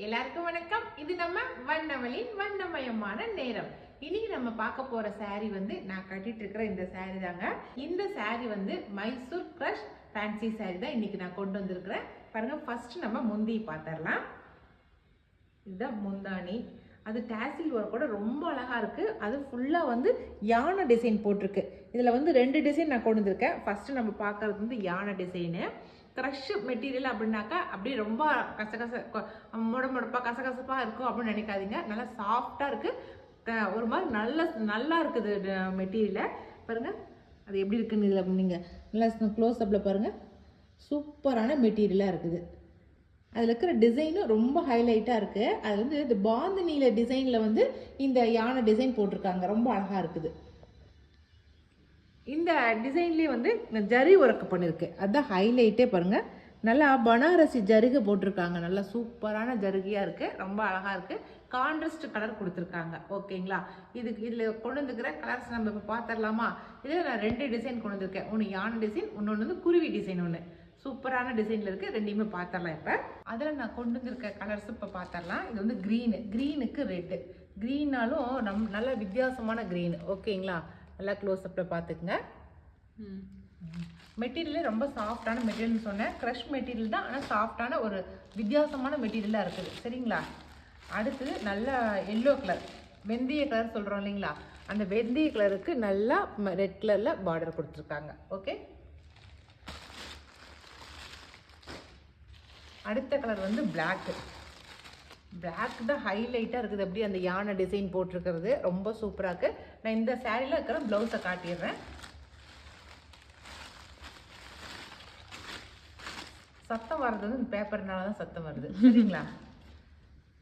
எல்லாருக்கும் வணக்கம். இது நம்ம வண்ணமலின் வண்ணமயமான நேரம். இன்னைக்கு நம்ம பார்க்க போற saree வந்து நான் கட்டிட்டு இருக்கிற இந்த saree தாங்க. இந்த saree வந்து மைசூர் கிரஷ் ஃபேன்சி saree தான் இன்னைக்கு நான் கொண்டு வந்திருக்கிறேன். பாருங்க, ஃபர்ஸ்ட் நம்ம முந்தி பார்த்தரலாம். இதுதான் முந்தானி. அது டாசில் ஒர்க்கோட ரொம்ப அழகா இருக்கு. அது ஃபுல்லா வந்து யானை டிசைன் போட்டிருக்கு. இதுல வந்து ரெண்டு டிசைன் நான் கொண்டு வந்திருக்கேன். ஃபர்ஸ்ட் நம்ம பார்க்கறது வந்து யானை டிசைனு. க்ரஷ் மெட்டீரியல் அப்படின்னாக்கா அப்படியே ரொம்ப முடப்பா கசகசப்பாக இருக்கும் அப்படின்னு நினைக்காதீங்க. நல்லா சாஃப்டாக இருக்குது. ஒரு மாதிரி நல்லா இருக்குது மெட்டீரியலை. பாருங்கள் அது எப்படி இருக்குன்னு இதில் நீங்கள் நல்லா க்ளோஸ்அப்பில் பாருங்கள். சூப்பரான மெட்டீரியலாக இருக்குது. அதில் இருக்கிற டிசைனும் ரொம்ப ஹைலைட்டாக இருக்குது. அது வந்து இந்த பாந்தினியில டிசைனில் வந்து இந்த யானை டிசைன் போட்டிருக்காங்க. ரொம்ப அழகாக இருக்குது. இந்த டிசைன்லேயே வந்து ஜரி ஒர்க் பண்ணியிருக்கு. அதுதான் ஹைலைட்டே. பாருங்கள், நல்லா பனாரசி ஜருகை போட்டிருக்காங்க. நல்லா சூப்பரான ஜருகையாக இருக்குது. ரொம்ப அழகாக இருக்குது. கான்ட்ராஸ்ட் கலர் கொடுத்துருக்காங்க. ஓகேங்களா? இதில் கொண்டு வந்துக்கிற கலர்ஸ் நம்ம இப்போ பார்த்துடலாமா? இதில் நான் ரெண்டு டிசைன் கொண்டு வந்திருக்கேன். ஒன்று யானை டிசைன், இன்னொன்று வந்து குருவி டிசைன். ஒன்று சூப்பரான டிசைனில் இருக்குது. ரெண்டையுமே பார்த்துடலாம். இப்போ அதில் நான் கொண்டு வந்திருக்க கலர்ஸ் இப்போ பார்த்துடலாம். இது வந்து க்ரீனுக்கு ரெட்டு. க்ரீனாலும் நல்ல வித்தியாசமான க்ரீனு. ஓகேங்களா? நல்லா க்ளோஸ்அப்பில் பார்த்துக்குங்க. மெட்டீரியலே ரொம்ப சாஃப்டான மெட்டீரியல்னு சொன்னேன். க்ரஷ் மெட்டீரியல் தான், ஆனால் சாஃப்டான ஒரு வித்தியாசமான மெட்டீரியலாக இருக்குது. சரிங்களா? அடுத்தது நல்ல எல்லோ கலர், வெந்தய கலர் சொல்கிறோம் இல்லைங்களா? அந்த வெந்தய கலருக்கு நல்லா ரெட் கலரில் பார்டர் கொடுத்துருக்காங்க. ஓகே, அடுத்த கலர் வந்து பிளாக் தான் ஹைலைட்டாக இருக்குது. அப்படி அந்த யானை டிசைன் போட்டிருக்கிறது ரொம்ப சூப்பராக இருக்குது. நான் இந்த சாரியில் இருக்கிற ப்ளவுஸை காட்டிடுறேன். சத்தம் வர்றது வந்து இந்த பேப்பர்னால தான் சத்தம் வருது. சரிங்களா?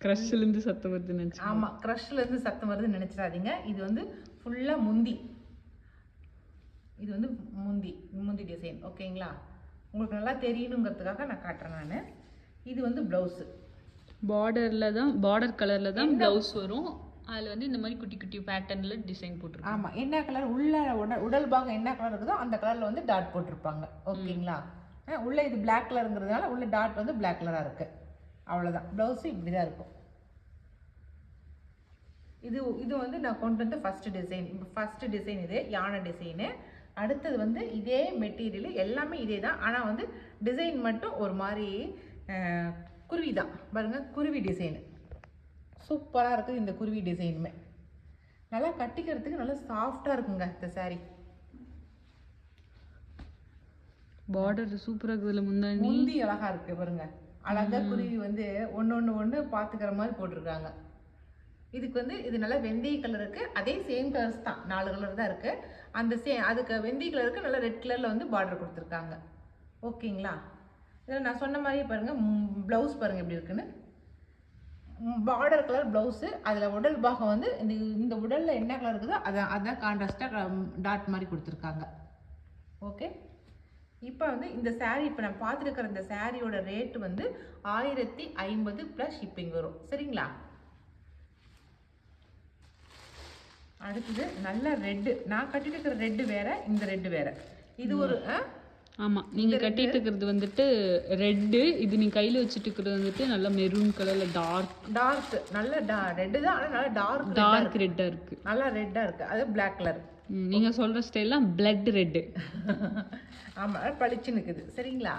க்ரஷ்லேருந்து சத்தம் வருதுன்னு நினச்சி. ஆமாம், க்ரஷ்லேருந்து சத்தம் வருதுன்னு நினச்சிடாதீங்க. இது வந்து ஃபுல்லாக முந்தி. இது வந்து முந்தி டிசைன். ஓகேங்களா? உங்களுக்கு நல்லா தெரியணுங்கிறதுக்காக நான் காட்டுறேன். நான் இது வந்து ப்ளவுஸு. பார்டர் கலரில் தான் ப்ளவுஸ் வரும். அதில் வந்து இந்த மாதிரி குட்டி குட்டி பேட்டர்னில் டிசைன் போட்டிருக்காங்க. ஆமாம், என்ன கலர் உடல் பாகம் என்ன கலர் இருக்குதோ அந்த கலரில் வந்து டாட் போட்டிருப்பாங்க. ஓகேங்களா? உள்ளே இது பிளாக் கலருங்கிறதுனால உள்ள டாட் வந்து பிளாக் கலராக இருக்குது. அவ்வளோதான். ப்ளவுஸு இப்படி தான் இருக்கும். இது வந்து நான் கொண்டு வந்து ஃபஸ்ட்டு டிசைன் இது யானை டிசைனு. அடுத்தது வந்து இதே மெட்டீரியல் எல்லாமே இதே தான், ஆனால் வந்து டிசைன் மட்டும் ஒரு மாதிரி குருவி தான். பாருங்கள், குருவி டிசைனு சூப்பராக இருக்குது. இந்த குருவி டிசைனுமே நல்லா கட்டிக்கிறதுக்கு நல்லா சாஃப்டாக இருக்குங்க இந்த சாரீ. பார்டர் சூப்பராக இருக்குதுல. முந்தி அழகாக இருக்குது. பாருங்க, அழகாக குருவி வந்து ஒன்று பார்த்துக்கிற மாதிரி போட்டிருக்காங்க. இதுக்கு வந்து இது நல்லா வெந்தய கலருக்கு அதே சேம் கலர்ஸ் தான், 4 கலர் தான் இருக்குது. அதுக்கு வெந்தய கலருக்கு நல்லா ரெட் கலரில் வந்து பார்டர் கொடுத்துருக்காங்க. ஓகேங்களா? இதில் நான் சொன்ன மாதிரியே பாருங்கள், ப்ளவுஸ் பாருங்கள் எப்படி இருக்குன்னு. Border colour blouse. அதில் உடல் பாகம் வந்து இந்த உடலில் என்ன கலர் இருக்குதோ அதான் கான்ட்ராஸ்டாக டாட் மாதிரி கொடுத்துருக்காங்க. ஓகே, இப்போ வந்து இந்த சாரீ இப்போ நான் பார்த்துருக்கிற இந்த சாரியோட ரேட்டு வந்து 1050 ப்ளஸ் ஷிப்பிங் வரும். சரிங்களா? அடுத்தது நல்ல ரெட்டு. நான் கட்டிட்டு இருக்கிற ரெட்டு வேற, இந்த ரெட்டு வேற. இது ஒரு ஆமாம், நீங்கள் கட்டிட்டு இருக்கிறது வந்துட்டு ரெட்டு. இது நீங்கள் கையில் வச்சுட்டு இருக்கிறது வந்துட்டு நல்லா மெரூன் கலரில் டார்க் நல்ல ரெட்டு தான், ஆனால் நல்லா டார்க் ரெட்டாக இருக்குது. நல்லா ரெட்டாக இருக்குது. அது பிளாக் கலர். நீங்கள் சொல்கிற ஸ்டைல்லாம் பிளட் ரெட்டு. ஆமாம், பளிச்சுன்னு இருக்குது. சரிங்களா?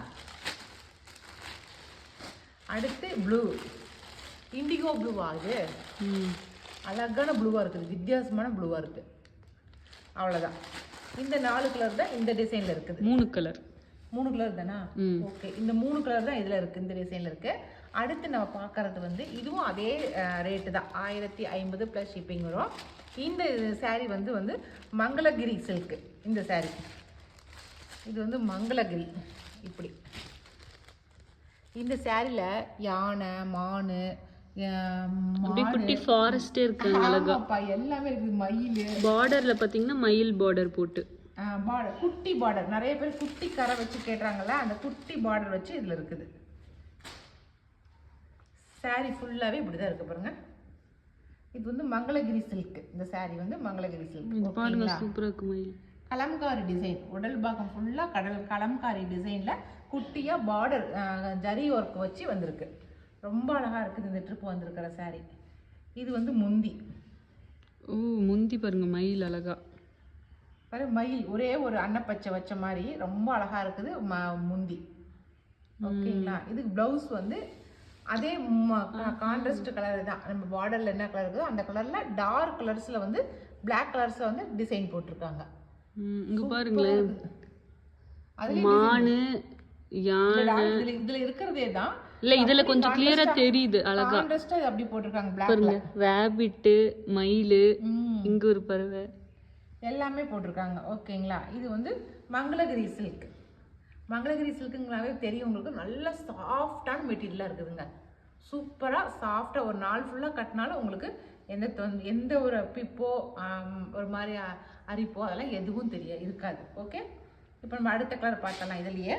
அடுத்து ப்ளூ, இண்டிகோ ப்ளூவா? இது அழகான ப்ளூவாக இருக்குது, வித்தியாசமான ப்ளூவாக இருக்குது. அவ்வளோதான். இந்த 4 கலர் தான் இந்த டிசைனில் இருக்குது. 3 கலர் தானா? ஓகே, இந்த 3 கலர் தான் இதில் இருக்குது, இந்த டிசைனில் இருக்குது. அடுத்து நம்ம பார்க்குறது வந்து இதுவும் அதே ரேட்டு தான், 1050 ப்ளஸ் ஷிப்பிங் வரும். இந்த சாரீ வந்து மங்களகிரி சில்க்கு. இந்த சாரீ இது வந்து மங்களகிரி. இப்படி இந்த சாரியில் யானை, மானு, குட்டி ஃபாரஸ்டே இருக்கு. எல்லாமே இருக்குது. மயில் பார்டர்ல பாத்தீங்கன்னா மயில் பார்டர் போட்டு குட்டி பார்டர். நிறைய பேர் குட்டி கரை வச்சு கேட்குறாங்கல்ல, அந்த குட்டி பார்டர் வச்சு இதில் இருக்குது. சாரீ ஃபுல்லாகவே இப்படி தான் இருக்குது. பாருங்க, இது வந்து மங்களகிரி சில்க். இந்த சாரீ வந்து மங்களகிரி சில்க். பாருங்க, சூப்பராக இருக்கு. மயில் கலம்காரி டிசைன். உடல் பாகம் ஃபுல்லாக கலம்காரி டிசைனில் குட்டியாக பார்டர் ஜரி ஒர்க் வச்சு வந்திருக்கு. ரொம்ப அழகா இருக்குது இந்த ட்ரிப் வந்திருக்கிற saree. இது வந்து முந்தி. ஓ முந்தி பாருங்க மயில் அழகா. பாரு மயில் ஒரே ஒரு அன்னப்பச்சை வச்ச மாதிரி ரொம்ப அழகா இருக்குது முந்தி. ஓகேங்களா? இதுக்கு பிளவுஸ் வந்து அதே கான்ட்ராஸ்ட் கலர் தான். நம்ம பார்டர்ல என்ன கலர் இருக்குதோ அந்த கலர்ல டார்க் கலர்ஸ்ல வந்து பிளாக் கலர்ஸ்ல வந்து டிசைன் போட்டிருக்காங்க. இங்க பாருங்களேன். அதுல மானு யானை இதுல இருக்கிறதே தான். இல்ல இதுல கொஞ்சம் கிளியரா தெரியுது அழகா. கான்ட்ராஸ்டா இது அப்படி போட்டிருக்காங்க பிளாக்ல. பாருங்க ராபிட், மயில், இங்க ஒரு பறவை எல்லாமே போட்டிருக்காங்க. ஓகேங்களா? இது வந்து மங்களகிரி சில்க். மங்களகிரி சில்க்குங்களாவே தெரியும் உங்களுக்கு. நல்ல சாஃப்டான மெட்டீரியலாக இருக்குதுங்க. சூப்பராக சாஃப்டாக ஒரு நாள் ஃபுல்லாக கட்டினாலும் உங்களுக்கு எந்த ஒரு பிப்போ ஒரு மாதிரி அரிப்போ அதெல்லாம் எதுவும் இருக்காது. ஓகே, இப்போ நம்ம அடுத்த கலர் பார்க்கலாம். இதுலேயே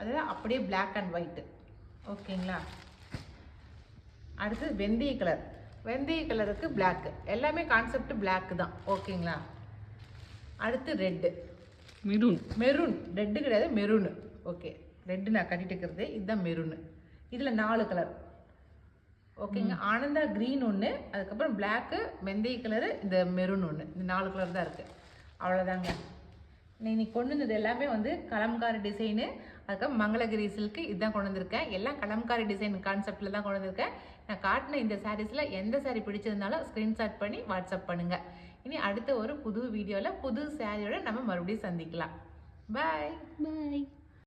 அதில் அப்படியே பிளாக் அண்ட் ஒயிட்டு. ஓகேங்களா? அடுத்து வெந்தய கலர். வெந்தய கலருக்கு பிளாக்கு. எல்லாமே கான்செப்ட் பிளாக்கு தான். ஓகேங்களா? அடுத்து ரெட்டு, மெரூன். ரெட்டு கிடையாது, மெரூனு. ஓகே, ரெட்டு நான் கட்டிட்டு இருக்கிறது இதுதான் மெரூனு. இதில் 4 கலர். ஓகேங்க. ஆனந்தா க்ரீன் ஒன்று, அதுக்கப்புறம் பிளாக்கு, வெந்தய கலரு, இந்த மெரூன் ஒன்று. இந்த 4 கலர் தான் இருக்குது. அவ்வளோதாங்க. இன்னைக்கு கொண்டு வந்தது எல்லாமே வந்து கலம்காரி டிசைனு, அதுக்கப்புறம் மங்களகிரி சில்க்கு இதுதான் கொண்டு வந்திருக்கேன். எல்லாம் கலம்காரி டிசைன் கான்செப்டில் தான் கொண்டு வந்திருக்கேன். நான் காட்டின இந்த சாரீஸில் எந்த சாரீ பிடிச்சிருந்தாலும் ஸ்க்ரீன்ஷாட் பண்ணி வாட்ஸ்அப் பண்ணுங்கள். இனி அடுத்த ஒரு புது வீடியோவில் புது சாரியோட நம்ம மறுபடியும் சந்திக்கலாம். பாய்.